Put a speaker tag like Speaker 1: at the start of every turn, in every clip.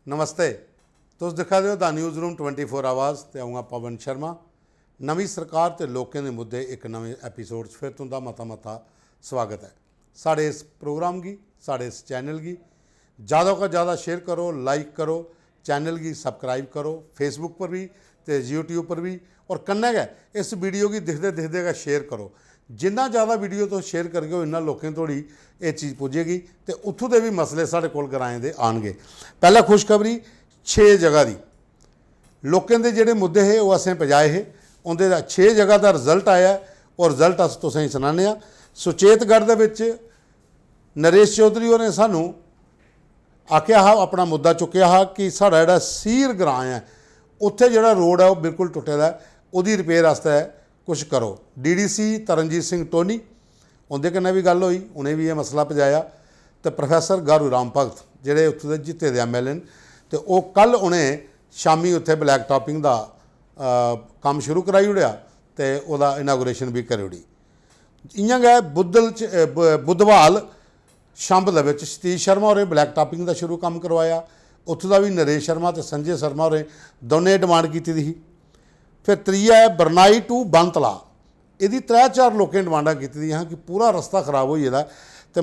Speaker 1: नमस्ते। तुस दिखा दे हो द न्यूज़ रूम 24 आवाज़ ते आऊँगा पवन शर्मा। नवी सरकार ते लोकें दे मुद्दे एक नवे एपीसोड फिर तुंदा मता स्वागत है। साढ़े इस प्रोग्राम की साढ़े इस चैनल की ज़्यादा का ज़्यादा शेयर करो, लाइक करो, चैनल की सब्सक्राइब करो, फेसबुक पर भी तो यूट्यूब पर भी, और कन्नै गै इस वीडियो की दिखदे दिखदे गै शेयर करो। जिन्ना ज़्यादा वीडियो तो शेयर करगे इन्ना लोकें तोड़ी ये चीज़ पुजेगी तो उत्थों के भी मसले साढ़े कोल ग्राएं दे आएंगे। पहला खुशखबरी 6 जगह की लोकें दे जेड़े मुद्दे है वो असें पजाए है, उनके 6 जगह का रिजल्ट आया और रिजल्ट अस तुसें सुनाने। सुचेतगढ़ दे विच नरेश चौधरी होरें सानू आख्या हा, अपना मुद्दा चुकया हा कि साड़ा जिहड़ा सीर ग्रां है उत्थे जिहड़ा रोड है वो बिल्कुल टुटे दा, उहदी रिपेयर वास्ते कुछ करो। डीडीसी तरनजीत सिंह टोनी उनके कन्नै भी गल हुई, उन्हें भी ये मसला पजाया। तो प्रोफैसर गारू राम भगत जिहड़े उत्थे दे जित्ते दे MLA न, तो वो कल उन्हें शामी उत्थे ब्लैक टॉपिंग का काम शुरू कराई ओड़िया तो वह इनागोरेशन भी करी ओड़ी। इयां गै बुद्धवाल शंभ दे विच सतीश शर्मा होरें ब्लैक टॉपिंग का शुरू काम करवाया। उत्थों का भी नरेश शर्मा तो संजय शर्मा होरें दोनों डिमांड की थी। फिर त्रीया है बरनाई टू बनतला, यदि 3-4 लोगों डिमांडा की कि पूरा रस्ता खराब हो जाता। तो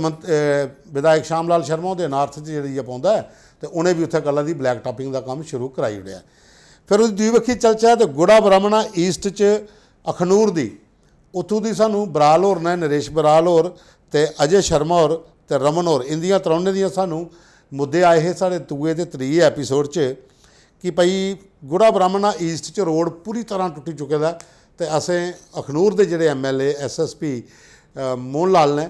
Speaker 1: विधायक श्याम लाल शर्मा उहदे नार्थ जी पाँदा है, तो उन्हें भी उत्थे कल की ब्लैक टॉपिंग का काम शुरू कराई ओड़िया। फिर उस द्विपक्षी चर्चा तो गुड़ा ब्राह्मणा ईस्ट च अखनूर की उत्थों की सानू बराल होर ने, नरेश बराल होर तो अजय शर्मा होर तो रमन होर, इंदियां त्रौने दियां सानू मुद्दे आए हैं साढ़े दूए तो त्रीए एपीसोड च कि भाई गुड़ा ब्राह्मणा ईस्ट च रोड पूरी तरह टुटी चुके दा। तो असें अखनूर के जोड़े MLA SSP मोहन लाल ने,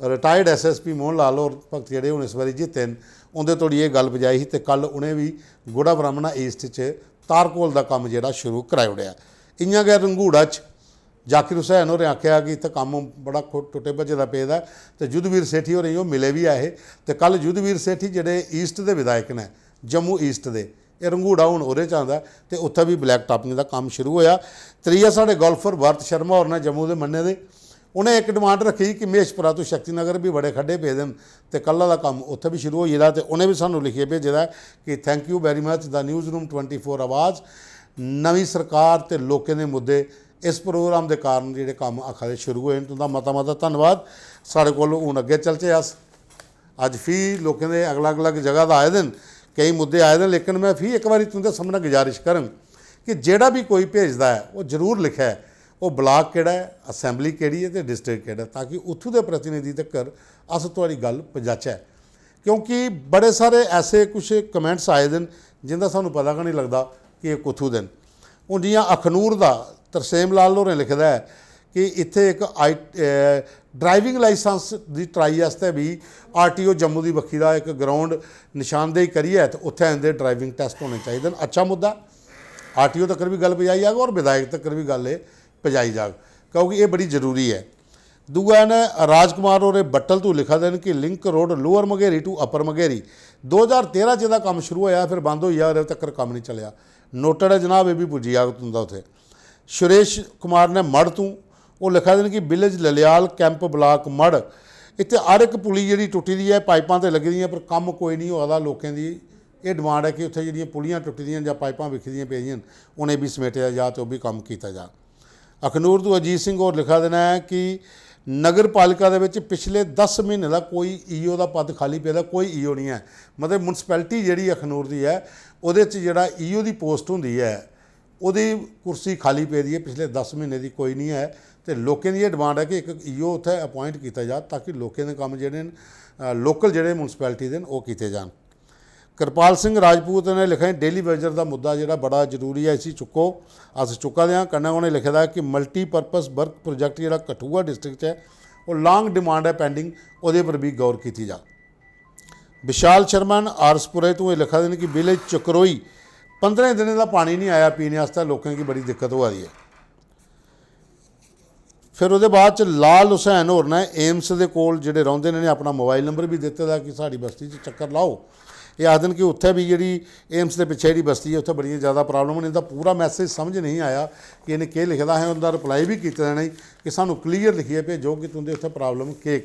Speaker 1: रिटायर्ड SSP मोहन लाल और भगत जोड़े हूँ इस बार जिते हैं, उनके तोड़ी ये गल बजाई तो कल उन्हें भी गुड़ा ब्राह्मणा ईस्ट च तारकोल का काम जोड़ा शुरू कराई ओड़िया। इयां गै रंगूड़ा जाकिर हुसैन होरें आख्या कि इतना काम बड़ा टुटे भजे का पेदा। तो युद्धवीर सेठी होरें वो मिले भी आए। तो कल युद्धवीर सेठी जोड़े ईस्ट के विधायक ने जम्मू ईस्ट के, ये रंगूड़ा हूँ वो चाहता तो उत्थे भी ब्लैक टॉपिंग का काम शुरू होया। त्रीया साढ़े गोल्फर भरत शर्मा होर ने जम्मू के मन्ने दे, उन्हें एक डिमांड रखी कि महेशपुरा तो शक्तिनगर भी बड़े खड्डे पे दिन तो कल का काम उत्थे भी शुरू हो जाता। तो उन्हें भी सानू लिखिए भेजे दा कि thank you very much the news room 24 आवाज़। नवी सरकार तो लोगों के मुद्दे इस प्रोग्राम के कारण जोड़े काम आखा शुरू होए, तुंदा मता धन्यवाद। साढ़े को हूँ अगे चलचे अस अज फी लोगों के अलग अलग जगह का आए दिन कई मुद्दे आए हैं, लेकिन मैं फी एक बार तुंदे सामने गुजारिश करन कि जेड़ा भी कोई भेजदा है वो जरूर लिखा है वो ब्लाक केड़ा है, असैंबली केड़ी है तो डिस्ट्रिक्ट केड़ा, ताकि उत्थों के प्रतिनिधि तक अस तुहाड़ी गल पहुँचाचै। क्योंकि बड़े सारे ऐसे कुछ कमेंट्स आए दिन जिंदा सानू पता का नहीं लगता कि कुत्थों दिन। हूँ जियां अखनूर का तरसेम लाल होरें लिखदा है कि इत्थे एक ड्राइविंग लाइसेंस की ट्राई वास्ते भी RTO जम्मू की बखी का एक ग्राउंड निशानदेही करिए तो उत्थे इनके ड्राइविंग टेस्ट होने चाहिए। अच्छा मुद्दा, RTO तक भी गल पजाई जाग और विधायक तक भी गल पजाई जाग, क्योंकि ये बड़ी जरूरी है। दूआ ने राजकुमार और बट्टल तो लिखा देन कि लिंक रोड लोअर मघेरी टू अपर मघेरी 2013 च काम शुरू होया, फिर बंद हो गया, तक काम नहीं चलिया। नोटेड है जनाब, ये भी पुजी जाग तुंदा उत्थे। सुरेश कुमार ने मड़ तू वो लिखा देन कि विलेज ललियाल कैंप ब्लाक मड़ इत्थे हर एक पुली जी टुटी दी है, पाइपां तो लगी दी पर काम कोई नहीं होता। लोगों की ये डिमांड है कि उत्थे जिहड़ियां पुलियां टुटी दियां जां पाइपां विखदियां पेदियां उन्हें भी समेटिया जा तो भी काम किया जा। अखनूर तो अजीत सिंह होर लिखा देना है कि नगर पालिका दे विच पिछले 10 महीने का कोई EO का पद खाली पे, कोई EO नहीं है। मतलब मुनसिपैलिटी जी अखनूर की है वो जोड़ा EO की पोस्ट होंगी है उहदी कुर्सी खाली पे दी है, पिछले 10 महीने की कोई नहीं है। तो लोगों की ये डिमांड है कि एक EO उत्थे अपॉइंट किया जा ताकि लोगों के काम जोड़े लोकल जोड़े मुनसिपैलिटी के वो किए जान। कृपाल सिंह राजपूत ने लिखा डेली वेजर का मुद्दा जोड़ा बड़ा जरूरी है, इसी चुको अस चुका दें। कन्नै उन्हें लिखे दा कि मल्टीपर्पज़ वर्क प्रोजैक्ट जोड़ा कठुआ डिस्ट्रिक्ट है वो लॉन्ग डिमांड है पेंडिंग, वो पर भी गौर की जा। विशाल शर्मा आरसपुरे तो ये लिखा दें कि विलेज चकरोई 15 दिन का पानी नहीं आया पीने वास्ते, लोगों की बड़ी दिक्कत हो रही है। फिर वो बाद च लाल हुसैन होर ने एम्स के कोल जोड़े रहिंदे ने अपना मोबाइल नंबर भी दिते दा कि साड़ी बस्ती चक्कर लाओ। ये आखदे कि उत्थे भी जी एम्स के पिछे जी बस्ती है उत्थे बड़ी ज़्यादा प्रॉब्लम ने। पूरा मैसेज समझ नहीं आया कि इन्हें के लिखदा है, उनका रिप्लाई भी किया नहीं कि सानू क्लीयर लिखिए भेजो कि तुंदे उत्थे प्रॉब्लम के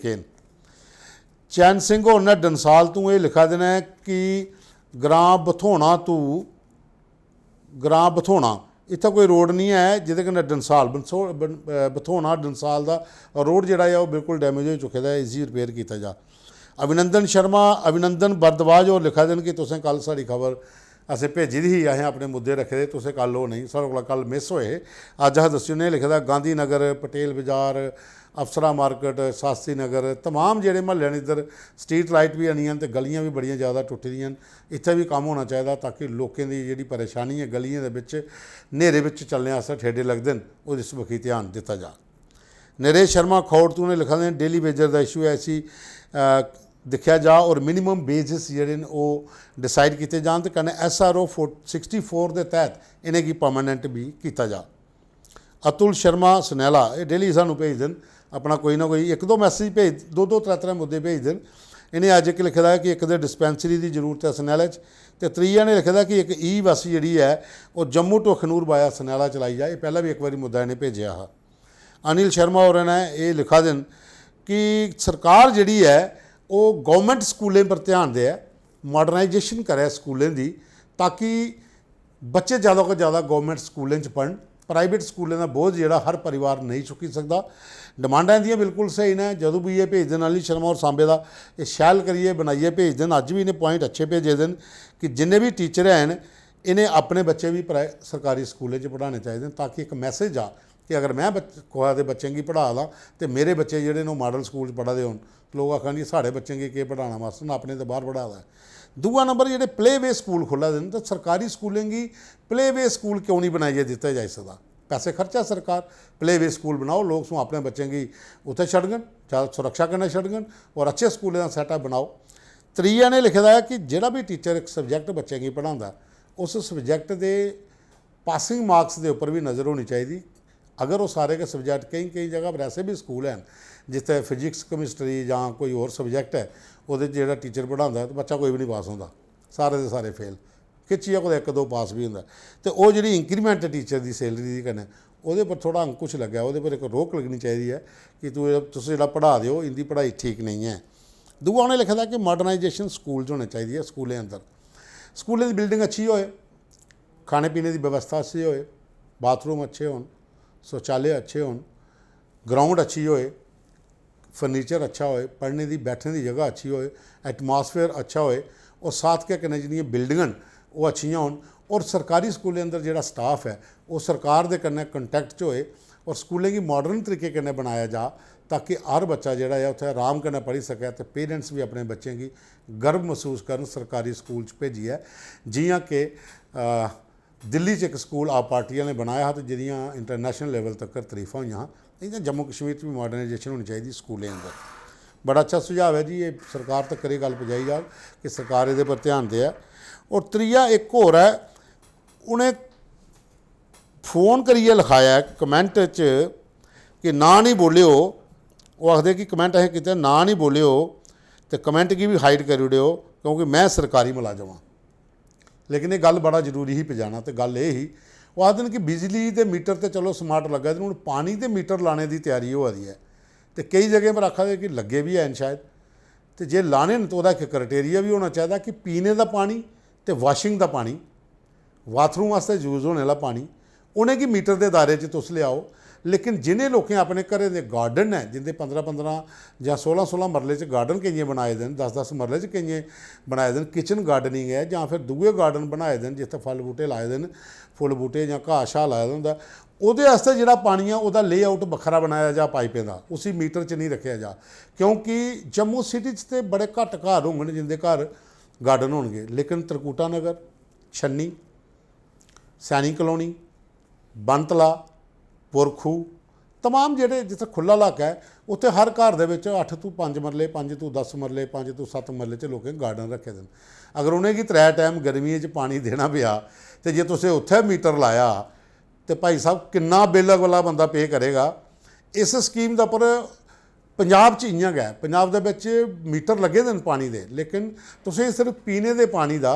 Speaker 1: चैन सिंह होर ने डंसाल तो ये लिखा देना है कि ग्रां बथोणा टू ग्रां बथोणा इत्थै कोई रोड नहीं है जिहदे कन्नै डंसाल बथोणा डंसाल दा रोड जिहड़ा है वो बिल्कुल डैमेज हो चुके दा, इजी रिपेयर किया जा। अभिनंदन भारद्वाज होर लिखा दे कि तुसें कल साड़ी खबर असें भेजी दी ही, असें अपने मुद्दे रखे दे, तुसें कल वो नहीं साढ़े कोला कल मिस होए, अज्ज अस दस्सी उ'नें लिखे दा गांधी नगर, पटेल बाजार, अफसरा मार्केट, शास्त्री नगर, तमाम जेह्ड़े म्हल्ले न इधर स्ट्रीट लाइट भी आनियां ते गलियां भी बड़ियां ज़्यादा टुट्टी दियां न, इत्थै भी कम्म होना चाहिदा ताकि लोकें दी जेह्ड़ी परेशानी है गलियें दे बिच न्हेरे बिच चलने आस्तै ठेडे लगदे न ओह् इस बक्खी ध्यान दित्ता जा। नरेश शर्मा खौड़ तू ने लिखा दे डेली वेजर दा इशू है इसी दिक्खेआ जा और मिनिमम बेसिस जेह्ड़े न ओह् डिसाइड कीते जान ते कन्नै SRO 64 दे तैह्त इनेंगी परमानेंट भी कीता जा। अतुल शर्मा सनैला ये डेली सानूं भेजदे न अपना कोई ना कोई एक दो मैसेज भेज दो त्रै मुद्दे भेजदे न। इन्हें अज्ज एक लिखे दा है कि एक ते डिस्पैंसरी की जरूरत है सनैले च, ते त्रीया ने लिखे दा कि एक बस जी है वो जम्मू टू अखनूर बाया सनैला चलाई जाए, पहला भी एक बार मुद्दा इन्हें भेजा हा। अनिल शर्मा होर ने ये लिखा देन कि सरकार जी है वो गौरमेंट स्कूलें पर ध्यान दे, मॉडर्नाइजेशन करे स्कूलें की ताकि बच्चे ज़्यादा को ज़्यादा गौरमेंट स्कूलें पढ़न, प्राइवेट स्कूलें का बोझ जोड़ा हर परिवार नहीं चुकी सकता। डिमांडां इंदियां बिल्कुल सही ने, जदों भी ये भेज देन अनिल शर्मा और सांबे का ये शैल करिए बनाइए भेज देन। अज भी इन्हें पॉइंट अच्छे भेजे देन कि जिन्ने भी टीचर हैं इन्हें अपने बच्चे भी सरकारी स्कूलें पढ़ाने चाहिए ताकि एक मैसेज आ कि अगर मैं कुसै दे बच्चें गी पढ़ा दा तो मेरे बच्चे जेह्ड़े न मॉडल स्कूल पढ़ा दे होन, लोग आखन जी साढ़े बच्चें गी केह् पढ़ाना मास्टर ने अपने तो बाहर पढ़ा दा है। दूआ नंबर जेह्ड़े प्ले वे स्कूल खुल्ला दे न तो सरकारी स्कूलें गी प्ले वे स्कूल क्यों नहीं बनाइए दित्ता जाई सकदा, पैसे खर्चा सरकार, प्ले वे स्कूल बनाओ, लोग सो अपने बच्चें गी उत्थे छड्डगन, ज़्यादा सुरक्षा कन्नै छड्डगन और अच्छे स्कूलें का सैटअप बनाओ। त्रीया ने लिखे दा है कि जिहड़ा भी टीचर एक सबजैक्ट बच्चें गी पढ़ांदा उस सबजैक्ट दे पासिंग मार्क्स के उपर भी नज़र होनी चाहिए। अगर वो सारे के सबजैक्ट कई जगह पर ऐसे भी स्कूल हैं जिथे फिजिक्स कैमिस्ट्री या कोई और सबजैक्ट है वो जो टीचर पढ़ाता तो बच्चा कोई भी नहीं पास होता, सारे के सारे फेल, खिच्चिया कोई एक दो पास भी होंगे। तो वो जी इंक्रीमेंट टीचर की सैलरी की कन्नै वो पर थोड़ा अंकुश लग्या, वो पर एक रोक लगनी चाहिए है कि तुम जो पढ़ा दो इनकी पढ़ाई ठीक नहीं है। दूआ उन्हें लिखा था कि मॉडर्नाइजेशन स्कूल होने चाहिए, स्कूलें अंदर स्कूलें की बिल्डिंग अच्छी होए, खाने पीने की व्यवस्था अच्छी होए, बाथरूम अच्छे होन, शौचालय अच्छे होन, ग्राउंड अच्छी होए, फर्नीचर अच्छा होए, पढ़ने की बैठने की जगह अच्छी होए, एटमॉस्फेयर अच्छा होए और साथ के कन्नै जिहड़ियां बिल्डिंगां वो अच्छियां होन और सरकारी स्कूलें अंदर जिहड़ा स्टाफ है वो सरकार दे कन्नै कंटैक्ट च होए और स्कूलें की मॉडर्न तरीके कन्नै बनाया जा ताकि हर बच्चा जिहड़ा है उत्थे आराम कन्नै पढ़ी सकै ते पेरेंट्स भी अपने बच्चें की गर्व महसूस करन सर्कारी स्कूल च भेजिए। जियां कि दिल्ली च एक स्कूल आप पार्टियां ने बनाया तो जिहदियां इंटरनेशनल लेवल तक तरीफां हुई हाँ, इ'यां जम्मू कश्मीर भी मॉडर्नाइजेशन होनी चाहिए स्कूलें अंदर। बड़ा अच्छा सुझाव है जी, ये सरकार तक ये गल पहुँचाई जा कि सरकार ये पर ध्यान दे। और त्रीया एक होर है, उन्हें फोन करिए लिखाया कमेंट च कि ना नहीं बोलियो, वो आखते कि कमेंट असें किया ना नहीं बोलियो तो कमेंट की भी हाइड करी ओड़ियो क्योंकि मैं सरकारी मुलाजम हाँ। लेकिन ये गल बड़ा जरूरी ही पजाना, तो गल ये ही वो आखते कि बिजली के मीटर तो चलो स्मार्ट लगा, हूँ पानी के मीटर लाने की तैयारी हो रही है तो कई जगह पर आखा दे कि लगे भी हैं शायद, तो जे लाने न तो वह एक क्राइटेरिया भी होना चाहिए कि पीने का पानी तो वाशिंग का पानी, बाथरूम वास्ते यूज़ होने वाला पानी उन्हें कि मीटर के दायरे तुस लियाओ। लेकिन जिन्हें लोगों अपने घरें के गार्डन है जिंदे 15-15 या 16-16 मरले गार्डन कई बनाए दे, 10-10 मरले कई बनाए दे, किचन गार्डनिंग है या फिर दूए गार्डन बनाए दे जिथे फल बूटे लाए दे, फुल बूटे या घाह शाह लाए होंगे, ਉਹਦੇ वास्ते ਜਿਹੜਾ पानी है ਉਹਦਾ लेआउट ਵੱਖਰਾ बनाया जा पाइपें का, उसी मीटर च नहीं रखा जा क्योंकि जम्मू सिटी तो बड़े घट घर होंगे जिंदे घर गार्डन होणगे। लेकिन त्रिकुटा नगर, छन्नी, सैनी कलोनी, बनतला, पुरखू तमाम जेडे जिथे खुला इलाका है उत्थे हर घर दे विच 8 ਤੋਂ 5 मरले, 5 ਤੋਂ 10 मरले, 5 ਤੋਂ 7 मरले च लोकें गार्डन रखे दे। अगर उन्हें कि 3 टाइम गर्मियों च पानी देना पिया तो जे तुसें उत्थे मीटर लाया तो भाई साहब किन्ना बिल वाला बंदा पे करेगा। इस स्कीम का पर पंजाब च इ'यां गै, पंजाब दे विच मीटर लगे दे पानी दे, लेकिन तुसें सिर्फ पीने के पानी का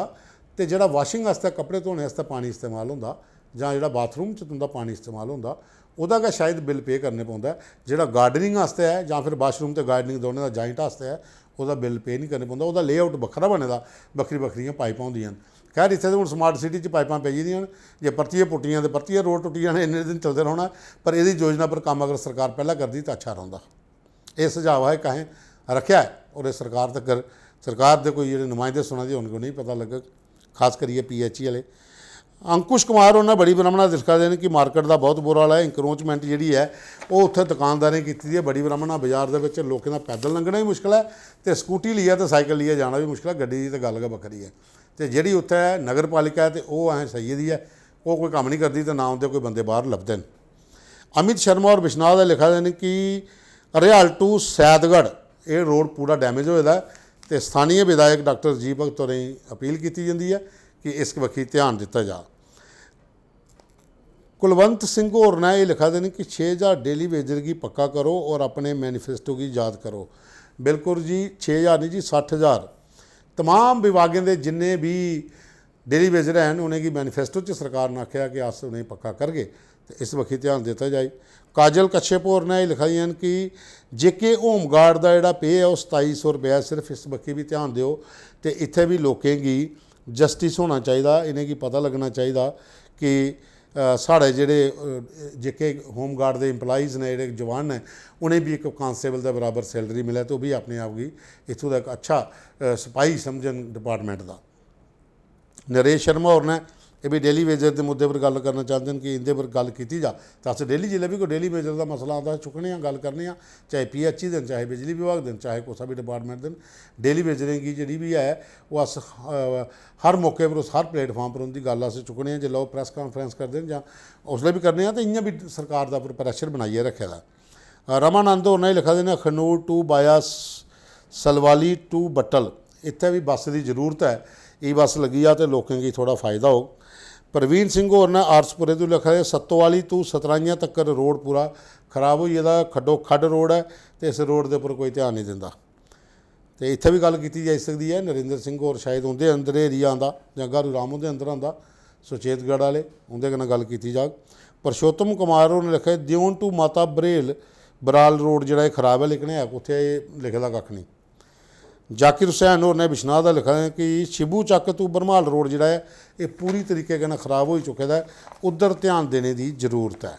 Speaker 1: तो जिहड़ा वाशिंग वास्ते कपड़े धोने वास्ते पानी इस्तेमाल होंदा जां जिहड़ा बाथरूम च तुंदा पानी इस्तेमाल होंदा ਉਹਦਾ का शायद बिल पे करने पौंदा। जिहड़ा गार्डनिंग वास्ते है जां फिर वाशरूम ते गार्डनिंग दोनों का जॉइंट वास्ते है ਉਹਦਾ ਬਿੱਲ ਪੇ ਨਹੀਂ ਕਰਨੇ ਪੈਂਦਾ, ਉਹਦਾ ਲੇਆਊਟ ਵੱਖਰਾ ਬਣੇਦਾ, ਵੱਖਰੀਆਂ ਪਾਈਪਾਂ ਹੁੰਦੀਆਂ। खैर इत्थे तो हुण स्मार्ट सिटी च पाइपां पई दियां जे परतिए पुट्टियां तो परतिए रोड टुट्टी जाने, इन्ने दिन चलते रहना। पर इहदी योजना पर काम अगर सरकार पहला करती तो अच्छा रहिंदा। ये सुझाव है कहें रखा है और सरकार तक सरकार के कोई जो नुमाइंदे सुना दी उनको नहीं पता लगा, खास करिए PHE वाले। अंकुश कुमार उन्हें बड़ी ब्राह्मणा दिखा देने कि मार्केट का बहुत बुरा हाल है, इंक्रोचमेंट जी है वो उत्थे दुकानदारी की है। बड़ी ब्राह्मणा बाजार के लोगों का पैदल लंघना भी मुश्किल है, तो स्कूटी लिए तो साइकिल लिए जाना भी मुश्किल है, गड्डी की तो गल बखरी है। तो जी उत्थे नगर पालिका है तो वह ऐ सही दी है, वो कोई काम नहीं करती, तो ना उनके कोई बंदे बाहर लभदे हैं। अमित शर्मा और बिश्नाह का लिखा देने कि रिहाल टू सैदगढ़ ये रोड पूरा डैमेज होएदा, तो स्थानीय विधायक डॉक्टर जी भगत होरें अपील की जाती है कि इस बखी ध्यान दिता जा। कुलवंत सिंह होर ने यह लिखा देने कि 6000 डेली वेजर की पक्का करो और अपने मैनीफेस्टो की याद करो। बिल्कुल जी 6000 नहीं जी 60,000 तमाम विभागों के जिन्ने भी डेली वेजर हैं उन्हें की मैनीफेस्टो च सरकार ने आख्या कि अस उन्हें पक्का करगे, तो इस बखी ध्यान दिता जाए। काजल कश्यप होर ने लिखाई हैं कि जेके होमगार्ड का जोड़ा पे है वह 2700 रुपया, सिर्फ इस बखी भी ध्यान दिओ। तो इत्थे भी लोगों की जस्टिस होना चाहिए, इन्हें की पता लगना चाहिए कि साढ़े जेडे जेके होमगार्ड के इंपलाइज़ ने जोड़े जवान ने उन्हें भी एक कांस्टेबल के बराबर सैलरी मिले, तो भी अपने आप की इतों का एक अच्छा सिपाही समझन डिपार्टमेंट का। नरेश शर्मा होर ने ये भी डेली वेजर के मुद्दे पर गल करना चाहते हैं कि इनके पर गल की जा, तो अस डेली जिले भी कोई डेली वेजर का मसला आता चुकने गल करने, चाहे PHE दिन, चाहे बिजली विभाग दिन, चाहे कोई भी डिपार्टमेंट दिन। डेली वेजरें की जी भी है वो अस हर मौके पर उस हर प्लेटफॉर्म पर उनकी गल अस चुकने, जो लोग प्रैस कॉन्फ्रेंस करते हैं उसले भी करने, तो इं भी सरकार का प्रैशर बनाइए रखे दा। रमानंद होर ने लिखा देना खनूर टू बाया सलवाली टू बट्टल इत्थे भी बस की जरूरत है, ई बस लगी आ तो लोगों की थोड़ा फायदा हो। प्रवीण सिंह होर ने आरसपुरे तो लिखा है सत्तोवाली तू सतराइयां तक रोड पूरा खराब हो जाता, खड्डो खड्ड रोड है, तो इस रोड के उपर कोई ध्यान नहीं दिंदा। तो इत्थे भी गल की जा सकती है। नरेंद्र सिंह होर शायद उनके अंदर एरिया आंदा जां गारू राम उनके अंदर आंदा, सुचेतगढ़ वाले उनके कन्नै गल की जाग। परशोत्तम कुमार होर ने लिखा है दियोन टू माता बराल रोड जोड़ा खराब है, लेकिन है उत्थे लिखे दा कख नहीं। जाकिर हुसैन होर ने बिश्नाह का लिखा है कि शिबू चक तू बरमाल रोड जोड़ा है ये पूरी तरीके के खराब हो चुके है, उधर ध्यान देने की जरूरत है।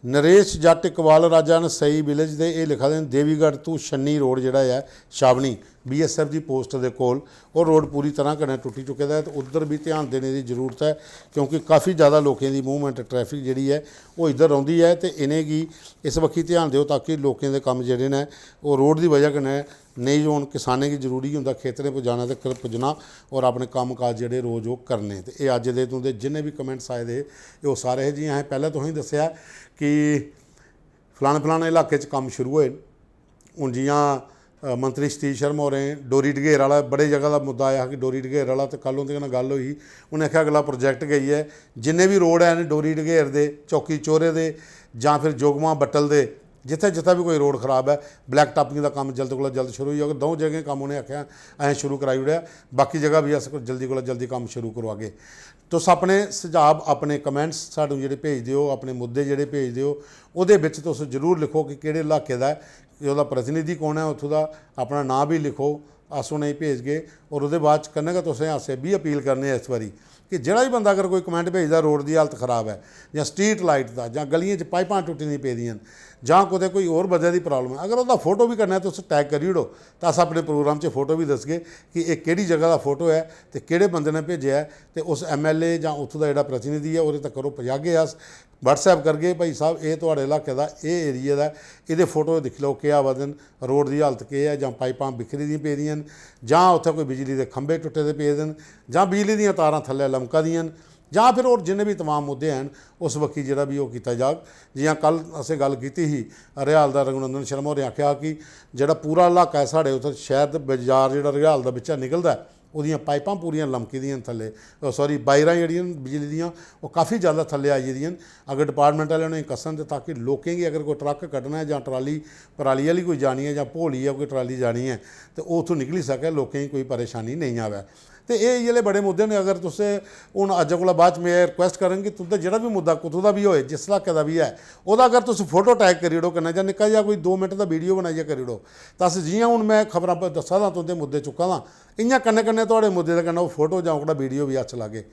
Speaker 1: नरेश जट इकबाल राजा ने सही विलेज के ये लिखा दें देवीगढ़ तू छन्नी रोड जोड़ा है छावनी BSF की पोस्ट के कोल और रोड पूरी तरह कने टुटी चुके है, तो उधर भी ध्यान देने की जरूरत है, क्योंकि काफ़ी ज़्यादा लोगों की मूवमेंट ट्रैफिक जी है वो इधर आती है, तो इन्हें की इस बखी ध्यान दो ताकि लोगों के काम जोड़े ने वो रोड की वजह कने नहीं जो किसाने की जरूरी होंगे खेतरें पर जाना तो पुजना और अपने काम काज जोड़े रोज़ वो करने। तो ये अज दे तुंदे जिन्हें भी कमेंट्स आए थे वो सारे जी हैं। पहले तो ही दसिया कि फलाने इलाके काम शुरू होए, हूँ जियां मंत्री सतीश शर्मा होरें डोरी ढगेर वाला बड़े जगह का मुद्दा आया कि डोरी ढगेर वाला, तो कल उनके गल हुई, उन्हें आख्या अगला प्रोजैक्ट गई है जिन्हें भी रोड हैं डोरी ढगेर दे चौकी चोरे दे जां फिर जोगमा बट्टल दे जिथे जिथे भी कोई रोड खराब है ब्लैक टॉपिंग का काम जल्द को जल्द शुरू हो जाएगा। दो जगह काम उन्हें आख्या अं शुरू कराई उड़िया, बाकी जगह भी अस जल्दी को जल्दी काम शुरू करवागे। तुस अपने सुझाव अपने कमेंट्स सानू जेह्ड़े भेज दिओ, अपने मुद्दे जेह्ड़े भेज दिओ, उहदे विच तुस जरूर लिखो कि किहड़े इलाके दा ਉਹਦਾ प्रतिनिधि कौन है, उत्थों का अपना नाम भी लिखो, अस उन्हें भेज गए। और वो बाद कन्नै तुसें असें भी अपील करने इस बारी कि जोड़ा भी बंदा अगर कोई कमेंट भेजदा रोड की हालत खराब है जां स्ट्रीट लाइट का जां गलियां च पाइपां टुटी नहीं पेदियां जां कुतै कोई होर वजह की प्रॉब्लम है, अगर उसका फोटो भी करना है तो उस टैग करी ओड़ो, तो अस अपने प्रोग्राम से फोटो भी दसगे कि एक किहड़ी जगह का फोटो है तो किहड़े बंदे ने भेजा है, तो उस MLA जां उत्थों का जिहड़ा प्रतिनिधि है उहदे तक पजागे। अस WhatsApp करगे भाई साहब ये तुहाडे इलाके का ये एरिया का ये फोटो दिख लो क्या वजन रोड की हालत के है, जां पाइपां बिखरी दी पेदियां जां उत्थे कोई बिजली के खंभे टुटे दे पे दिन जां बिजली दीयां तारां थल्ले लमका दियां जां फिर और जिन्हें भी तमाम मुद्दे हैं उस बक्खी जोड़ा भी वो किया जाग। जियां कल असें गल की ही रिहाल का रघुनंदन शर्मा होरें आख्या कि जोड़ा पूरा इलाका है साढ़े उत्थे शहर बाजार जोड़ा रिहाल का बिच्चा निकलदा उहदियां पाइपां पूरियां लमकी दियां थल्ले, सॉरी वायरां जिहड़ियां बिजली दियां वो काफ़ी ज़्यादा थल्ले आई गेदियां। अगर डिपार्टमेंट वाले उन्हें कसन दे ताकि लोकें की अगर कोई ट्रक कड्ढना है जां ट्राली पराली वाली कोई जानी है जां भोली है कोई ट्राली जानी है तो वो उत्थों निकली सके, लोकें की कोई परेशानी नहीं आवे। तो ये जेह्ड़े बड़े मुद्दे ने अगर तुस हूँ अज्ज कोला बाद मैं रिक्वेस्ट करन कि तुंदा जेह्ड़ा भी मुद्दा कुत्थों दा भी होए जिस इलाके दा भी है ओह्दा अगर तुस फोटो टैग करी ओड़ो कन्नै जां निक्का जिहा कोई 2 मिनट दा वीडियो बनाइयै करी ओड़ो तां अस जियां हूँ मैं खबरां दस्सा दा तुंदे मुद्दे चुक्का दा इयां कन्नै कन्नै तुहाड़े मुद्दे दे कन्नै ओह् फोटो जां ओह्कड़ा वीडियो भी हत्थ लागे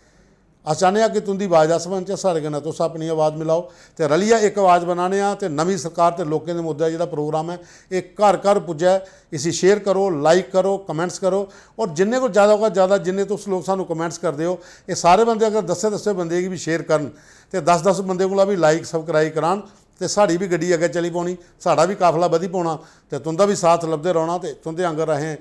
Speaker 1: अस चाहने कि तुंदी आवाज़ अस बन साढ़े कन्नै तुस अपनी आवाज़ मिलाओ तो रलियै एक आवाज़ बनाने तो नवीं सरकार ते लोकें दे मुद्दे जेह्ड़ा प्रोग्राम है ये घर घर पुज्जै इसी शेयर करो लाइक करो कमेंट्स करो और जिन्ने को ज़्यादा होगा ज़्यादा जिन्ने तुस लोग सानू कमेंट्स करदे हो ये सारे बंदे अगर दस्से बंदे गी भी शेयर करन तो 10-10 बंदे कोला भी लाइक सबसक्राइब करान तो साड़ी भी गड्डी अग्गे चली पौनी साड़ा भी काफला बधी पौना तो तुंदा भी साथ लभदे रौह्ना तो तुंदे आंगर असें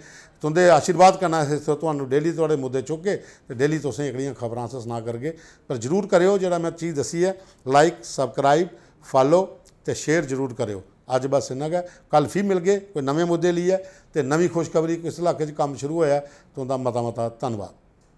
Speaker 1: तुंदे आशीर्वाद करना तुहानूं डेली तुहाड़े मुद्दे चुक के ते डेली तुसें एह्कड़ियां खबरां अस सना करगे पर जरूर करेओ जेह्ड़ा मैं चीज़ दस्सी है लाइक सबसक्राइब फॉलो ते शेयर जरूर करेओ अज बस इन्ना गै कल फ्ही मिलगे कोई नमें मुद्दे लेइयै ते नवीं खुशखबरी किस इलाके च कम्म शुरू होया तुंदा मता मता धन्नवाद।